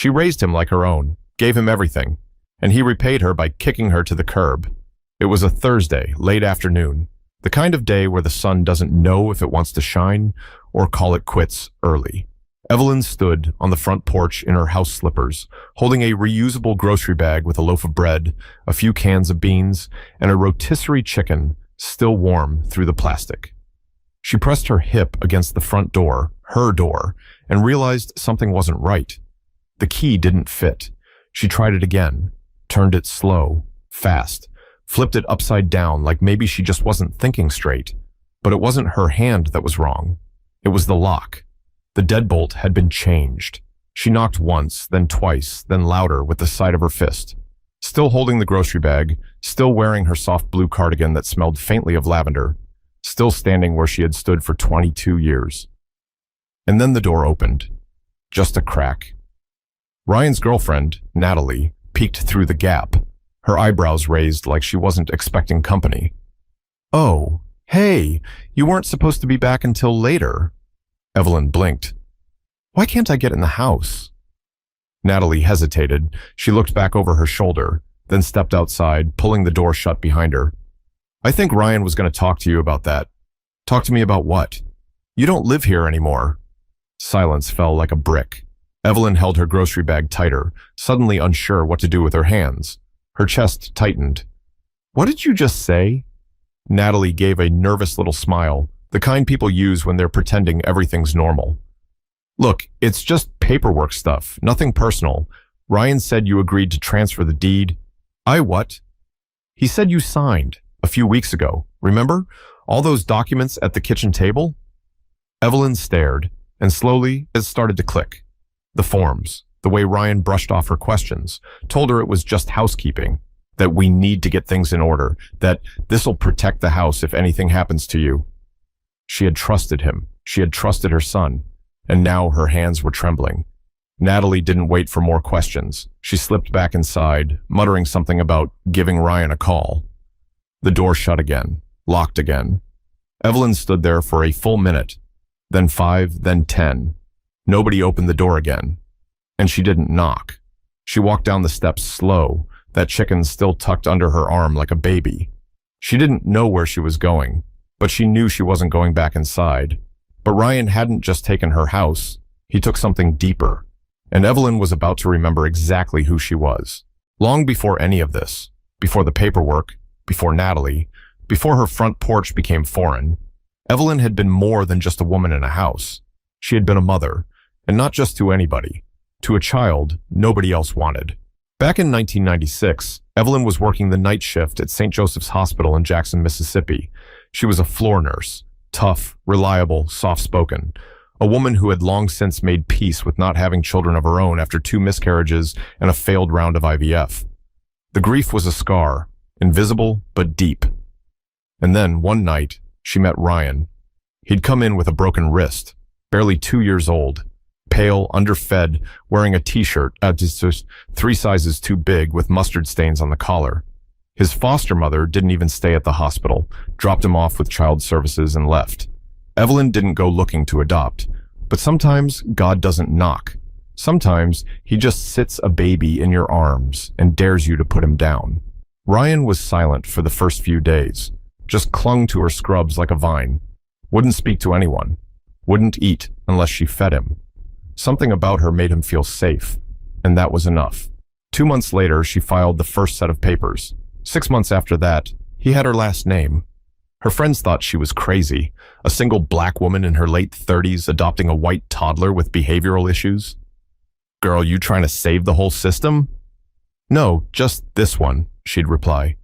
She raised him like her own, gave him everything, and he repaid her by kicking her to the curb. It was a Thursday, late afternoon, the kind of day where the sun doesn't know if it wants to shine or call it quits early. Evelyn stood on the front porch in her house slippers, holding a reusable grocery bag with a loaf of bread, a few cans of beans, and a rotisserie chicken still warm through the plastic. She pressed her hip against the front door, her door, and realized something wasn't right. The key didn't fit. She tried it again, turned it slow, fast, flipped it upside down like maybe she just wasn't thinking straight. But it wasn't her hand that was wrong. It was the lock. The deadbolt had been changed. She knocked once, then twice, then louder with the side of her fist. Still holding the grocery bag, still wearing her soft blue cardigan that smelled faintly of lavender, still standing where she had stood for 22 years. And then the door opened. Just a crack. Ryan's girlfriend, Natalie, peeked through the gap, her eyebrows raised like she wasn't expecting company. "Oh, hey, you weren't supposed to be back until later." Evelyn blinked. "Why can't I get in the house?" Natalie hesitated. She looked back over her shoulder, then stepped outside, pulling the door shut behind her. "I think Ryan was going to talk to you about that." "Talk to me about what?" "You don't live here anymore." Silence fell like a brick. Evelyn held her grocery bag tighter, suddenly unsure what to do with her hands. Her chest tightened. "What did you just say?" Natalie gave a nervous little smile, the kind people use when they're pretending everything's normal. "Look, it's just paperwork stuff, nothing personal. Ryan said you agreed to transfer the deed." "I what?" "He said you signed a few weeks ago. Remember? All those documents at the kitchen table?" Evelyn stared, and slowly it started to click. The forms, the way Ryan brushed off her questions, told her it was just housekeeping, that we need to get things in order, that this'll protect the house if anything happens to you. She had trusted him. She had trusted her son, and now her hands were trembling. Natalie didn't wait for more questions. She slipped back inside, muttering something about giving Ryan a call. The door shut again, locked again. Evelyn stood there for a full minute, then 5, then 10. Nobody opened the door again, and she didn't knock. She walked down the steps slow, that chicken still tucked under her arm like a baby. She didn't know where she was going, but she knew she wasn't going back inside. But Ryan hadn't just taken her house, he took something deeper, and Evelyn was about to remember exactly who she was. Long before any of this, before the paperwork, before Natalie, before her front porch became foreign, Evelyn had been more than just a woman in a house. She had been a mother, and not just to anybody, to a child nobody else wanted. Back in 1996, Evelyn was working the night shift at St. Joseph's Hospital in Jackson, Mississippi. She was a floor nurse, tough, reliable, soft-spoken, a woman who had long since made peace with not having children of her own after 2 miscarriages and a failed round of IVF. The grief was a scar, invisible but deep. And then, one night, she met Ryan. He'd come in with a broken wrist, barely 2 years old, pale, underfed, wearing a t-shirt just 3 sizes too big with mustard stains on the collar. His foster mother didn't even stay at the hospital, dropped him off with child services and left. Evelyn didn't go looking to adopt, but sometimes God doesn't knock. Sometimes he just sits a baby in your arms and dares you to put him down. Ryan was silent for the first few days, just clung to her scrubs like a vine, wouldn't speak to anyone, wouldn't eat unless she fed him. Something about her made him feel safe, and that was enough. 2 months later, she filed the first set of papers. 6 months after that, he had her last name. Her friends thought she was crazy, a single black woman in her late 30s adopting a white toddler with behavioral issues. "Girl, you trying to save the whole system?" "No, just this one," she'd reply.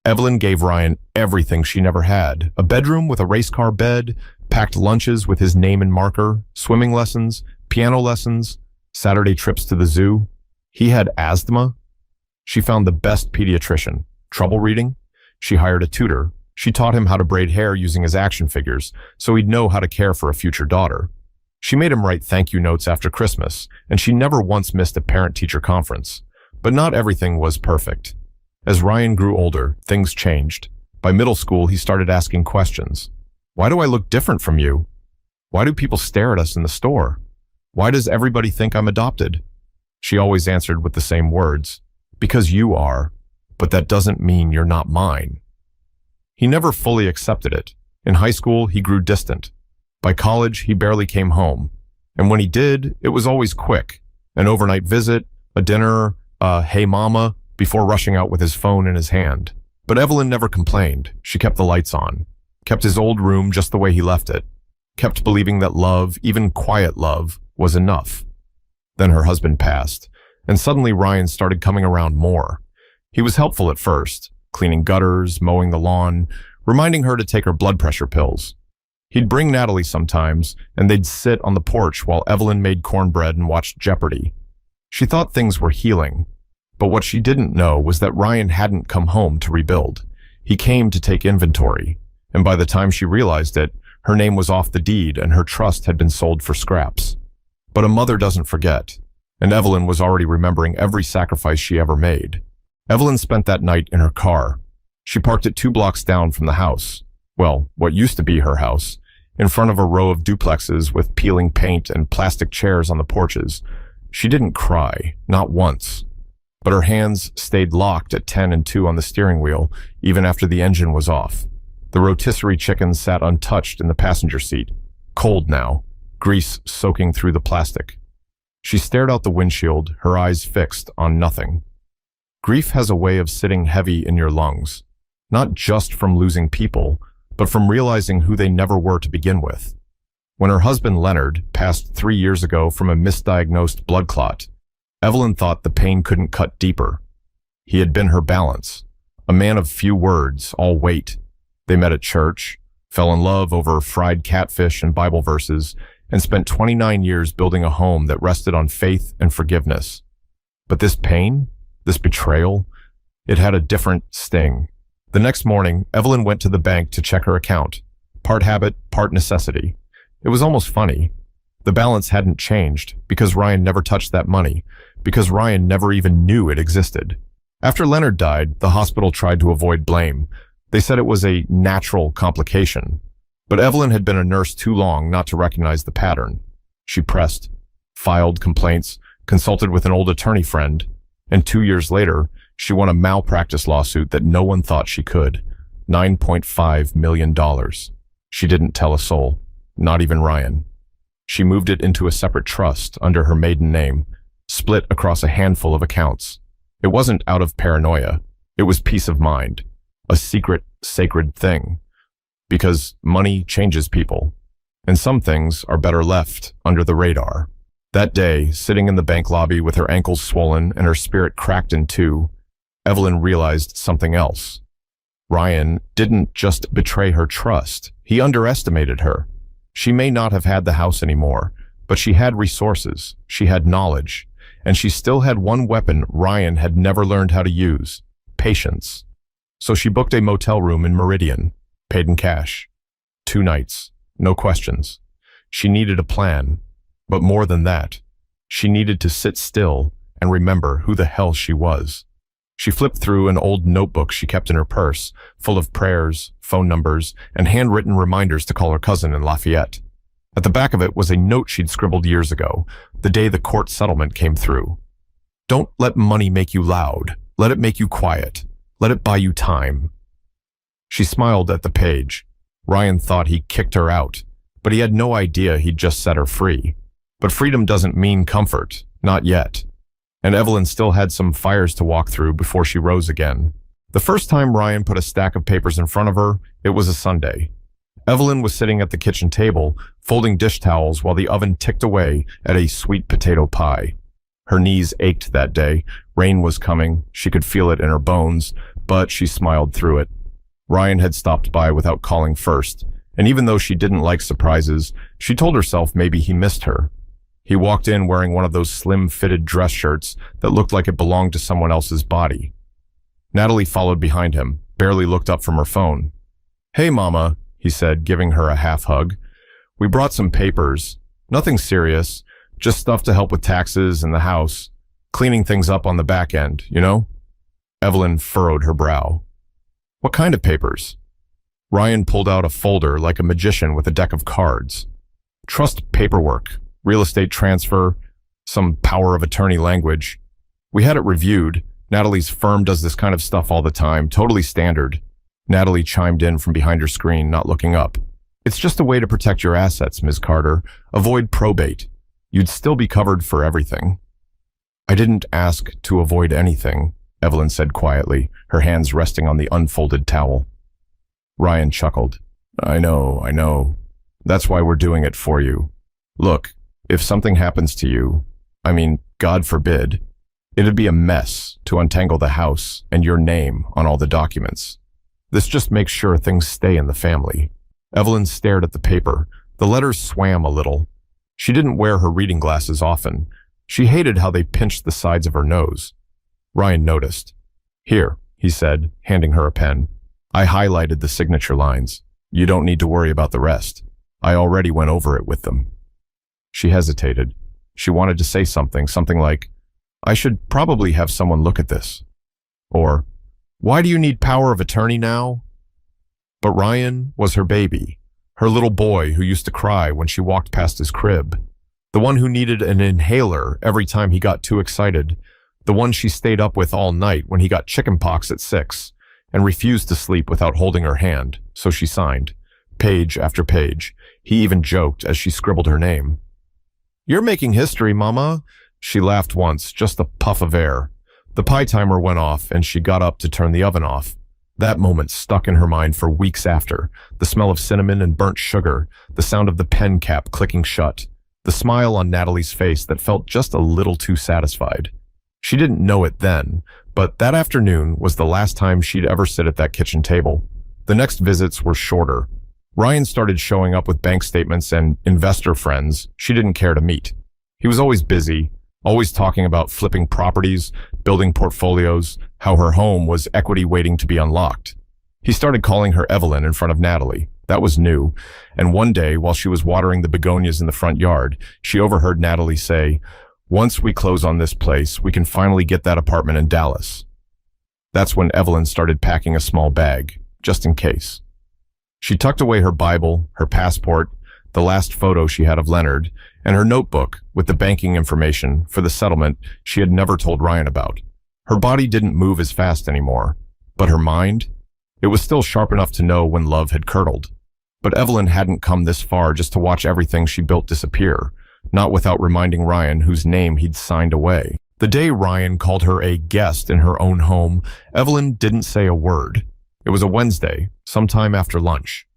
Evelyn gave Ryan everything she never had: a bedroom with a race car bed, packed lunches with his name and marker, swimming lessons, piano lessons, Saturday trips to the zoo. He had asthma. She found the best pediatrician. Trouble reading? She hired a tutor. She taught him how to braid hair using his action figures, so he'd know how to care for a future daughter. She made him write thank you notes after Christmas, and she never once missed a parent-teacher conference. But not everything was perfect. As Ryan grew older, things changed. By middle school, he started asking questions. "Why do I look different from you? Why do people stare at us in the store? Why does everybody think I'm adopted?" She always answered with the same words, "Because you are, but that doesn't mean you're not mine." He never fully accepted it. In high school, he grew distant. By college, he barely came home. And when he did, it was always quick. An overnight visit, a dinner, hey mama, before rushing out with his phone in his hand. But Evelyn never complained. She kept the lights on, kept his old room just the way he left it, kept believing that love, even quiet love, was enough. Then her husband passed, and suddenly Ryan started coming around more. He was helpful at first, cleaning gutters, mowing the lawn, reminding her to take her blood pressure pills. He'd bring Natalie sometimes, and they'd sit on the porch while Evelyn made cornbread and watched Jeopardy. She thought things were healing, but what she didn't know was that Ryan hadn't come home to rebuild. He came to take inventory, and by the time she realized it, her name was off the deed and her trust had been sold for scraps. But a mother doesn't forget, and Evelyn was already remembering every sacrifice she ever made. Evelyn spent that night in her car. She parked it 2 blocks down from the house. Well, what used to be her house, in front of a row of duplexes with peeling paint and plastic chairs on the porches. She didn't cry, not once. But her hands stayed locked at 10 and 2 on the steering wheel, even after the engine was off. The rotisserie chicken sat untouched in the passenger seat, cold now, grease soaking through the plastic. She stared out the windshield, her eyes fixed on nothing. Grief has a way of sitting heavy in your lungs, not just from losing people, but from realizing who they never were to begin with. When her husband Leonard passed 3 years ago from a misdiagnosed blood clot, Evelyn thought the pain couldn't cut deeper. He had been her balance, a man of few words, all weight. They met at church, fell in love over fried catfish and Bible verses, and spent 29 years building a home that rested on faith and forgiveness. But this pain, this betrayal, it had a different sting. The next morning, Evelyn went to the bank to check her account, part habit, part necessity. It was almost funny. The balance hadn't changed because Ryan never touched that money, because Ryan never even knew it existed. After Leonard died, the hospital tried to avoid blame. They said it was a natural complication. But Evelyn had been a nurse too long not to recognize the pattern. She pressed, filed complaints, consulted with an old attorney friend, and 2 years later, she won a malpractice lawsuit that no one thought she could. $9.5 million. She didn't tell a soul, not even Ryan. She moved it into a separate trust under her maiden name, split across a handful of accounts. It wasn't out of paranoia. It was peace of mind, a secret, sacred thing. Because money changes people, and some things are better left under the radar. That day, sitting in the bank lobby with her ankles swollen and her spirit cracked in two, Evelyn realized something else. Ryan didn't just betray her trust. He underestimated her. She may not have had the house anymore, but she had resources, she had knowledge, and she still had one weapon Ryan had never learned how to use: patience. So she booked a motel room in Meridian, paid in cash. 2 nights, no questions. She needed a plan, but more than that, she needed to sit still and remember who the hell she was. She flipped through an old notebook she kept in her purse, full of prayers, phone numbers, and handwritten reminders to call her cousin in Lafayette. At the back of it was a note she'd scribbled years ago, the day the court settlement came through. Don't let money make you loud. Let it make you quiet. Let it buy you time. She smiled at the page. Ryan thought he kicked her out, but he had no idea he'd just set her free. But freedom doesn't mean comfort, not yet. And Evelyn still had some fires to walk through before she rose again. The first time Ryan put a stack of papers in front of her, it was a Sunday. Evelyn was sitting at the kitchen table, folding dish towels while the oven ticked away at a sweet potato pie. Her knees ached that day. Rain was coming. She could feel it in her bones, but she smiled through it. Ryan had stopped by without calling first, and even though she didn't like surprises, she told herself maybe he missed her. He walked in wearing one of those slim-fitted dress shirts that looked like it belonged to someone else's body. Natalie followed behind him, barely looked up from her phone. "Hey, Mama," he said, giving her a half hug. "We brought some papers. Nothing serious, just stuff to help with taxes and the house. Cleaning things up on the back end, you know?" Evelyn furrowed her brow. "What kind of papers?" Ryan pulled out a folder like a magician with a deck of cards. "Trust paperwork. Real estate transfer, Some power of attorney language. We had it reviewed. Natalie's firm does this kind of stuff all the time, totally standard. Natalie chimed in from behind her screen, not looking up. It's just a way to protect your assets, Ms. Carter. Avoid probate. You'd still be covered for everything. I didn't ask to avoid anything, Evelyn said quietly, her hands resting on the unfolded towel. Ryan chuckled. I know. That's why we're doing it for you. Look, if something happens to you, God forbid, it'd be a mess to untangle the house and your name on all the documents. This just makes sure things stay in the family. Evelyn stared at the paper. The letters swam a little. She didn't wear her reading glasses often. She hated how they pinched the sides of her nose. Ryan noticed. Here, he said, handing her a pen. I highlighted the signature lines. You don't need to worry about the rest. I already went over it with them. She hesitated. She wanted to say something like, I should probably have someone look at this. Or, why do you need power of attorney now? But Ryan was her baby, her little boy who used to cry when she walked past his crib, the one who needed an inhaler every time he got too excited, the one she stayed up with all night when he got chickenpox at 6 and refused to sleep without holding her hand, so she signed, page after page. He even joked as she scribbled her name. You're making history, Mama. She laughed once, just a puff of air. The pie timer went off and she got up to turn the oven off. That moment stuck in her mind for weeks after, the smell of cinnamon and burnt sugar, the sound of the pen cap clicking shut, the smile on Natalie's face that felt just a little too satisfied. She didn't know it then, but that afternoon was the last time she'd ever sit at that kitchen table. The next visits were shorter. Ryan started showing up with bank statements and investor friends she didn't care to meet. He was always busy, always talking about flipping properties, building portfolios, how her home was equity waiting to be unlocked. He started calling her Evelyn in front of Natalie. That was new. And one day, while she was watering the begonias in the front yard, she overheard Natalie say, once we close on this place, we can finally get that apartment in Dallas. That's when Evelyn started packing a small bag, just in case. She tucked away her Bible, her passport, the last photo she had of Leonard, and her notebook with the banking information for the settlement she had never told Ryan about. Her body didn't move as fast anymore, but her mind? It was still sharp enough to know when love had curdled. But Evelyn hadn't come this far just to watch everything she built disappear, not without reminding Ryan whose name he'd signed away. The day Ryan called her a guest in her own home, Evelyn didn't say a word. It was a Wednesday, sometime after lunch.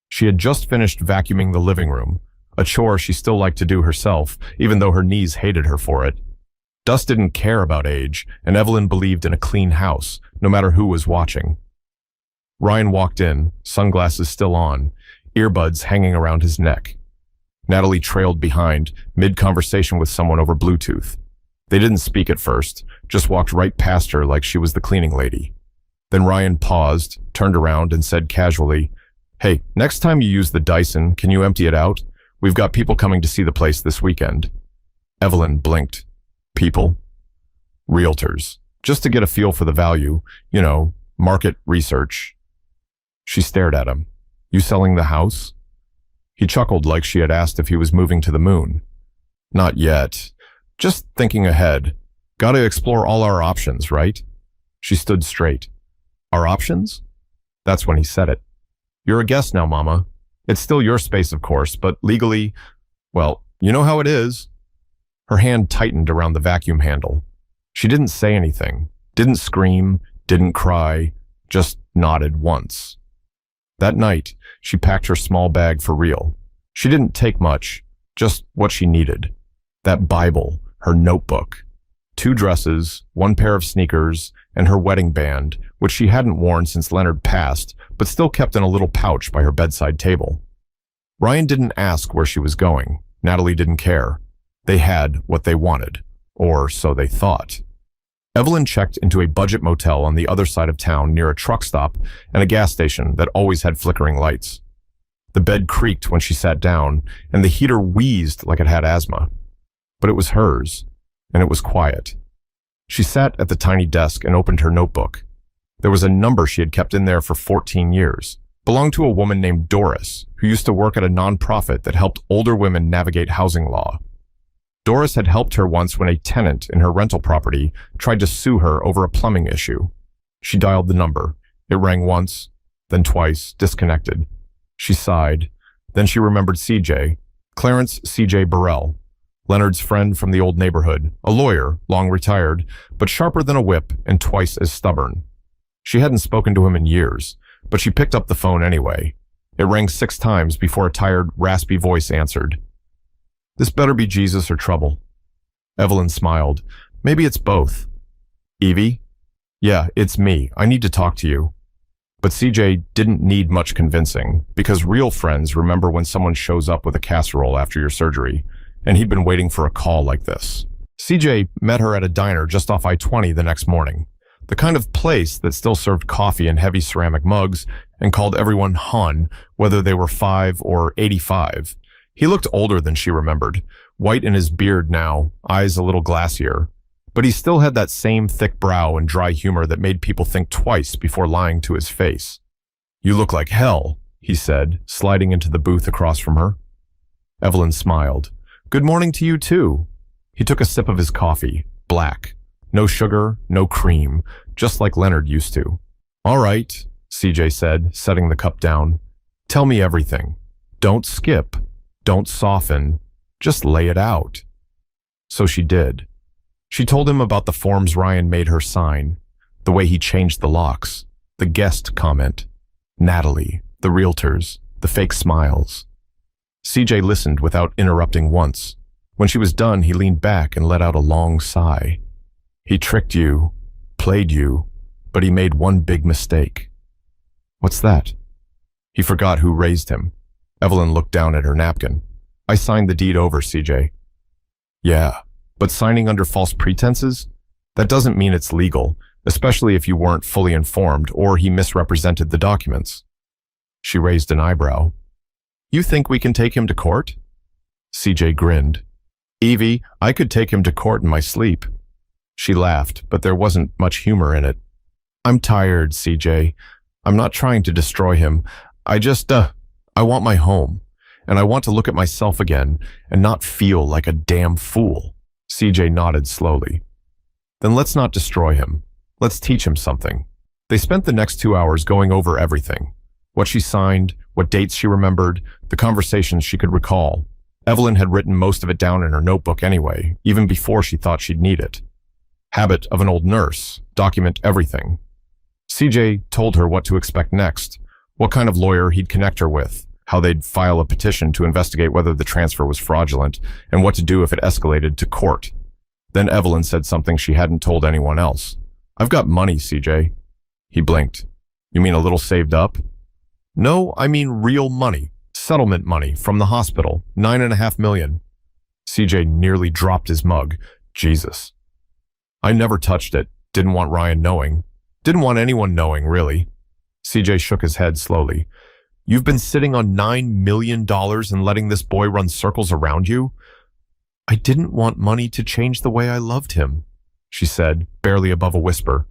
She had just finished vacuuming the living room, a chore she still liked to do herself, even though her knees hated her for it. Dust didn't care about age, and Evelyn believed in a clean house, no matter who was watching. Ryan walked in, sunglasses still on, earbuds hanging around his neck. Natalie trailed behind, mid-conversation with someone over Bluetooth. They didn't speak at first, just walked right past her like she was the cleaning lady. Then Ryan paused, turned around, and said casually, Hey, next time you use the Dyson, can you empty it out? We've got people coming to see the place this weekend. Evelyn blinked. People? Realtors. Just to get a feel for the value, market research. She stared at him. You selling the house? He chuckled like she had asked if he was moving to the moon. Not yet. Just thinking ahead. Gotta explore all our options, right? She stood straight. Our options? That's when he said it. You're a guest now, Mama. It's still your space, of course, but legally, well, you know how it is. Her hand tightened around the vacuum handle. She didn't say anything, didn't scream, didn't cry, just nodded once. That night, she packed her small bag for real. She didn't take much, just what she needed. That Bible, her notebook, 2 dresses, 1 pair of sneakers, and her wedding band, which she hadn't worn since Leonard passed, but still kept in a little pouch by her bedside table. Ryan didn't ask where she was going. Natalie didn't care. They had what they wanted, or so they thought. Evelyn checked into a budget motel on the other side of town near a truck stop and a gas station that always had flickering lights. The bed creaked when she sat down, and the heater wheezed like it had asthma. But it was hers, and it was quiet. She sat at the tiny desk and opened her notebook. There was a number she had kept in there for 14 years. Belonged to a woman named Doris, who used to work at a nonprofit that helped older women navigate housing law. Doris had helped her once when a tenant in her rental property tried to sue her over a plumbing issue. She dialed the number. It rang once, then twice, disconnected. She sighed. Then she remembered CJ, Clarence C.J. Burrell, Leonard's friend from the old neighborhood, a lawyer, long retired, but sharper than a whip and twice as stubborn. She hadn't spoken to him in years, but she picked up the phone anyway. It rang 6 times before a tired, raspy voice answered. "This better be Jesus or trouble." Evelyn smiled. "Maybe it's both." "Evie?" "Yeah, it's me. I need to talk to you." But CJ didn't need much convincing, because real friends remember when someone shows up with a casserole after your surgery, and he'd been waiting for a call like this. CJ met her at a diner just off I-20 the next morning, the kind of place that still served coffee in heavy ceramic mugs and called everyone hon, whether they were 5 or 85. He looked older than she remembered, white in his beard now, eyes a little glassier, but he still had that same thick brow and dry humor that made people think twice before lying to his face. "You look like hell," he said, sliding into the booth across from her. Evelyn smiled. "Good morning to you too." He took a sip of his coffee, black. No sugar, no cream, just like Leonard used to. "All right," CJ said, setting the cup down. "Tell me everything. Don't skip. Don't soften. Just lay it out." So she did. She told him about the forms Ryan made her sign, the way he changed the locks, the guest comment, Natalie, the realtors, the fake smiles. CJ listened without interrupting once. When she was done, he leaned back and let out a long sigh. He tricked you, played you, but he made one big mistake. "What's that?" He forgot who raised him. Evelyn looked down at her napkin. "I signed the deed over, CJ." "Yeah, but signing under false pretenses? That doesn't mean it's legal, especially if you weren't fully informed or he misrepresented the documents." She raised an eyebrow. "You think we can take him to court?" CJ grinned. "Evie, I could take him to court in my sleep." She laughed, but there wasn't much humor in it. "I'm tired, CJ. I'm not trying to destroy him. I want my home, and I want to look at myself again and not feel like a damn fool." CJ nodded slowly. "Then let's not destroy him. Let's teach him something." They spent the next 2 hours going over everything. What she signed, what dates she remembered, the conversations she could recall. Evelyn had written most of it down in her notebook anyway, even before she thought she'd need it. Habit of an old nurse, document everything. CJ told her what to expect next, what kind of lawyer he'd connect her with, how they'd file a petition to investigate whether the transfer was fraudulent, and what to do if it escalated to court. Then Evelyn said something she hadn't told anyone else. "I've got money, CJ." He blinked. "You mean a little saved up?" "No, I mean real money. Settlement money from the hospital. $9.5 million. CJ nearly dropped his mug. Jesus. "I never touched it. Didn't want Ryan knowing. Didn't want anyone knowing, really." CJ shook his head slowly. "You've been sitting on $9 million and letting this boy run circles around you?" "I didn't want money to change the way I loved him," she said, barely above a whisper.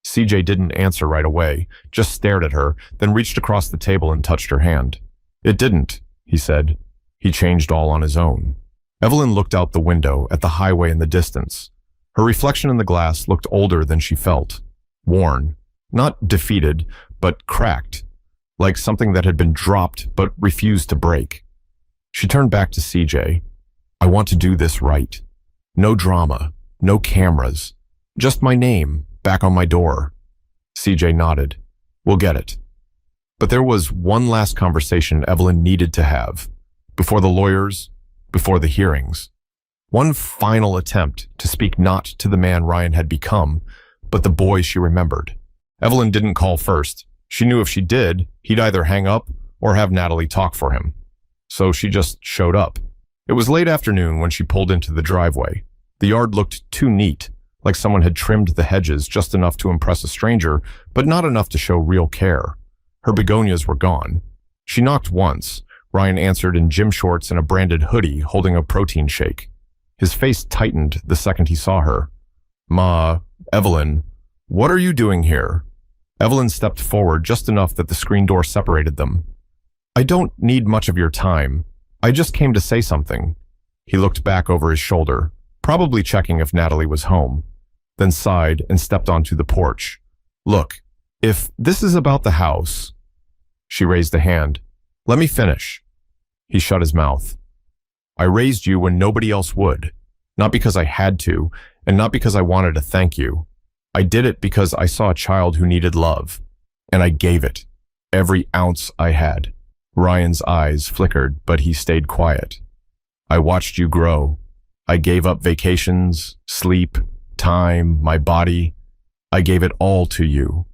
CJ didn't answer right away, just stared at her, then reached across the table and touched her hand. "It didn't," he said. "He changed all on his own." Evelyn looked out the window at the highway in the distance. Her reflection in the glass looked older than she felt. Worn. Not defeated, but cracked. Like something that had been dropped but refused to break. She turned back to CJ. "I want to do this right. No drama. No cameras. Just my name, back on my door." CJ nodded. "We'll get it." But there was one last conversation Evelyn needed to have. Before the lawyers, before the hearings. One final attempt to speak not to the man Ryan had become, but the boy she remembered. Evelyn didn't call first. She knew if she did, he'd either hang up or have Natalie talk for him. So she just showed up. It was late afternoon when she pulled into the driveway. The yard looked too neat, like someone had trimmed the hedges just enough to impress a stranger, but not enough to show real care. Her begonias were gone. She knocked once. Ryan answered in gym shorts and a branded hoodie, holding a protein shake. His face tightened the second he saw her. "Ma, Evelyn, what are you doing here?" Evelyn stepped forward just enough that the screen door separated them. "I don't need much of your time. I just came to say something." He looked back over his shoulder, probably checking if Natalie was home, then sighed and stepped onto the porch. Look, if this is about the house... She raised a hand. Let me finish. He shut his mouth. I raised you when nobody else would. Not because I had to, and not because I wanted to thank you. I did it because I saw a child who needed love, and I gave it. Every ounce I had. Ryan's eyes flickered, but he stayed quiet. I watched you grow. I gave up vacations, sleep, time, my body. I gave it all to you.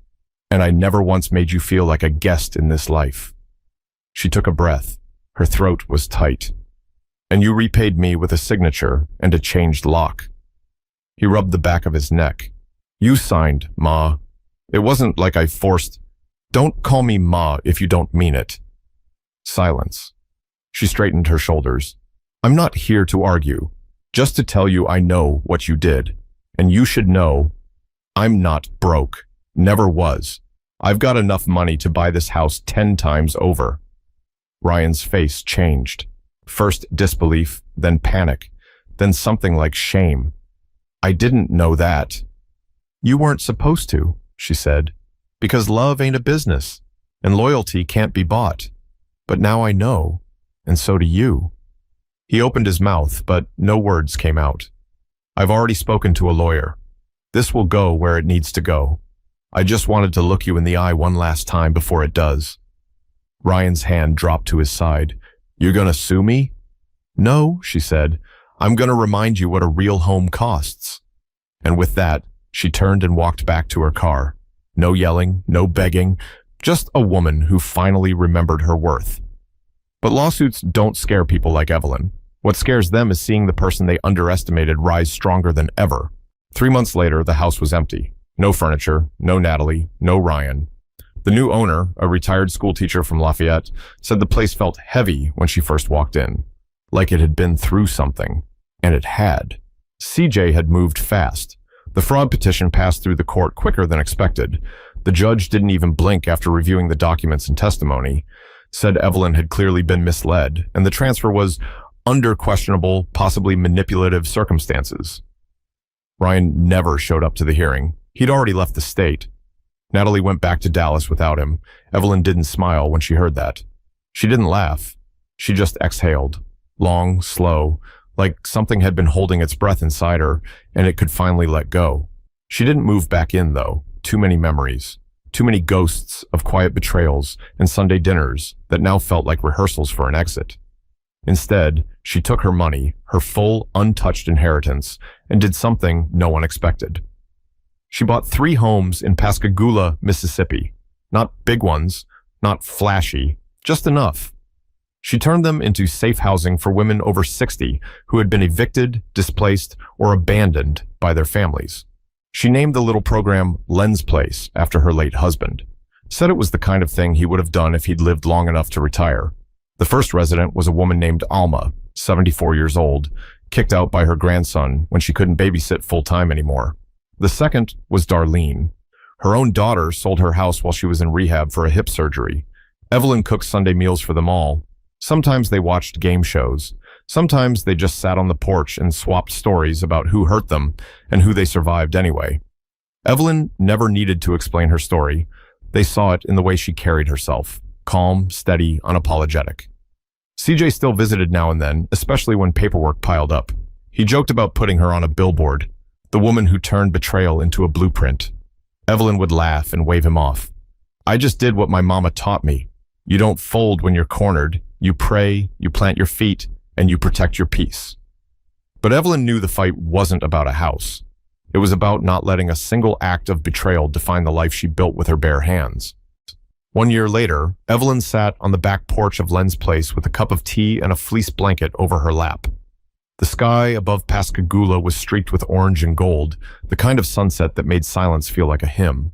And I never once made you feel like a guest in this life. She took a breath. Her throat was tight. And you repaid me with a signature and a changed lock. He rubbed the back of his neck. You signed, Ma. It wasn't like I forced... Don't call me Ma if you don't mean it. Silence. She straightened her shoulders. I'm not here to argue, just to tell you I know what you did. And you should know, I'm not broke. Never was. I've got enough money to buy this house 10 times over. Ryan's face changed. First disbelief, then panic, then something like shame. I didn't know that. You weren't supposed to, she said, because love ain't a business, and loyalty can't be bought. But now I know, and so do you. He opened his mouth, but no words came out. I've already spoken to a lawyer. This will go where it needs to go. I just wanted to look you in the eye one last time before it does. Ryan's hand dropped to his side. You're gonna sue me? No, she said. I'm gonna remind you what a real home costs. And with that, she turned and walked back to her car. No yelling, no begging, just a woman who finally remembered her worth. But lawsuits don't scare people like Evelyn. What scares them is seeing the person they underestimated rise stronger than ever. 3 months later, the house was empty. No furniture, no Natalie, no Ryan. The new owner, a retired schoolteacher from Lafayette, said the place felt heavy when she first walked in, like it had been through something. And it had. CJ had moved fast. The fraud petition passed through the court quicker than expected. The judge didn't even blink after reviewing the documents and testimony, said Evelyn had clearly been misled, and the transfer was under questionable, possibly manipulative circumstances. Ryan never showed up to the hearing. He'd already left the state. Natalie went back to Dallas without him. Evelyn didn't smile when she heard that. She didn't laugh. She just exhaled. Long, slow, like something had been holding its breath inside her, and it could finally let go. She didn't move back in, though. Too many memories. Too many ghosts of quiet betrayals and Sunday dinners that now felt like rehearsals for an exit. Instead, she took her money, her full, untouched inheritance, and did something no one expected. She bought 3 homes in Pascagoula, Mississippi. Not big ones, not flashy, just enough. She turned them into safe housing for women over 60 who had been evicted, displaced, or abandoned by their families. She named the little program Len's Place after her late husband. Said it was the kind of thing he would have done if he'd lived long enough to retire. The first resident was a woman named Alma, 74 years old, kicked out by her grandson when she couldn't babysit full-time anymore. The second was Darlene. Her own daughter sold her house while she was in rehab for a hip surgery. Evelyn cooked Sunday meals for them all. Sometimes they watched game shows. Sometimes they just sat on the porch and swapped stories about who hurt them and who they survived anyway. Evelyn never needed to explain her story. They saw it in the way she carried herself. Calm, steady, unapologetic. CJ still visited now and then, especially when paperwork piled up. He joked about putting her on a billboard, the woman who turned betrayal into a blueprint. Evelyn would laugh and wave him off. I just did what my mama taught me. You don't fold when you're cornered. You pray, you plant your feet, and you protect your peace. But Evelyn knew the fight wasn't about a house. It was about not letting a single act of betrayal define the life she built with her bare hands. 1 year later, Evelyn sat on the back porch of Len's Place with a cup of tea and a fleece blanket over her lap. The sky above Pascagoula was streaked with orange and gold, the kind of sunset that made silence feel like a hymn.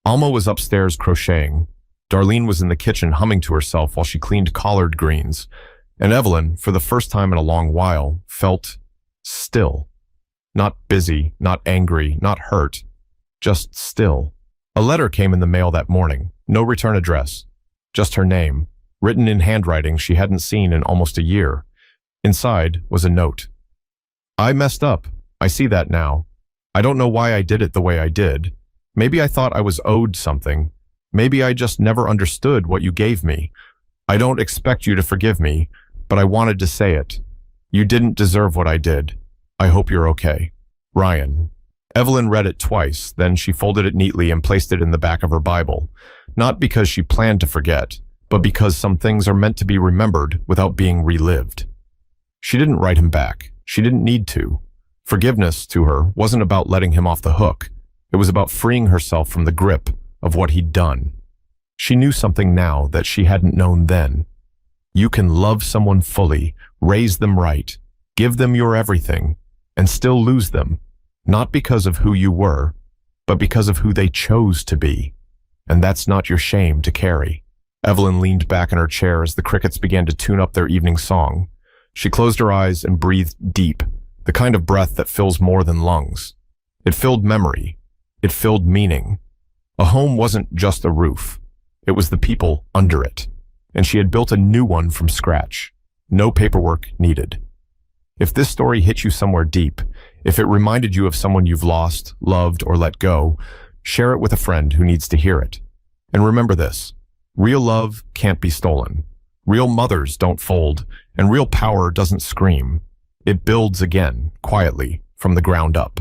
Alma was upstairs crocheting. Darlene was in the kitchen humming to herself while she cleaned collard greens, and Evelyn, for the first time in a long while, felt still. Not busy, not angry, not hurt, just still. A letter came in the mail that morning, no return address, just her name, written in handwriting she hadn't seen in almost a year. Inside was a note. I messed up. I see that now. I don't know why I did it the way I did. Maybe I thought I was owed something. Maybe I just never understood what you gave me. I don't expect you to forgive me, but I wanted to say it. You didn't deserve what I did. I hope you're okay. Ryan. Evelyn read it twice, then she folded it neatly and placed it in the back of her Bible, not because she planned to forget, but because some things are meant to be remembered without being relived. She didn't write him back. She didn't need to. Forgiveness to her wasn't about letting him off the hook. It was about freeing herself from the grip of what he'd done. She knew something now that she hadn't known then. You can love someone fully, raise them right, give them your everything, and still lose them, not because of who you were, but because of who they chose to be. And that's not your shame to carry. Evelyn leaned back in her chair as the crickets began to tune up their evening song. She closed her eyes and breathed deep, the kind of breath that fills more than lungs. It filled memory. It filled meaning. A home wasn't just a roof. It was the people under it. And she had built a new one from scratch. No paperwork needed. If this story hit you somewhere deep, if it reminded you of someone you've lost, loved, or let go, share it with a friend who needs to hear it. And remember this, real love can't be stolen. Real mothers don't fold, and real power doesn't scream. It builds again, quietly, from the ground up.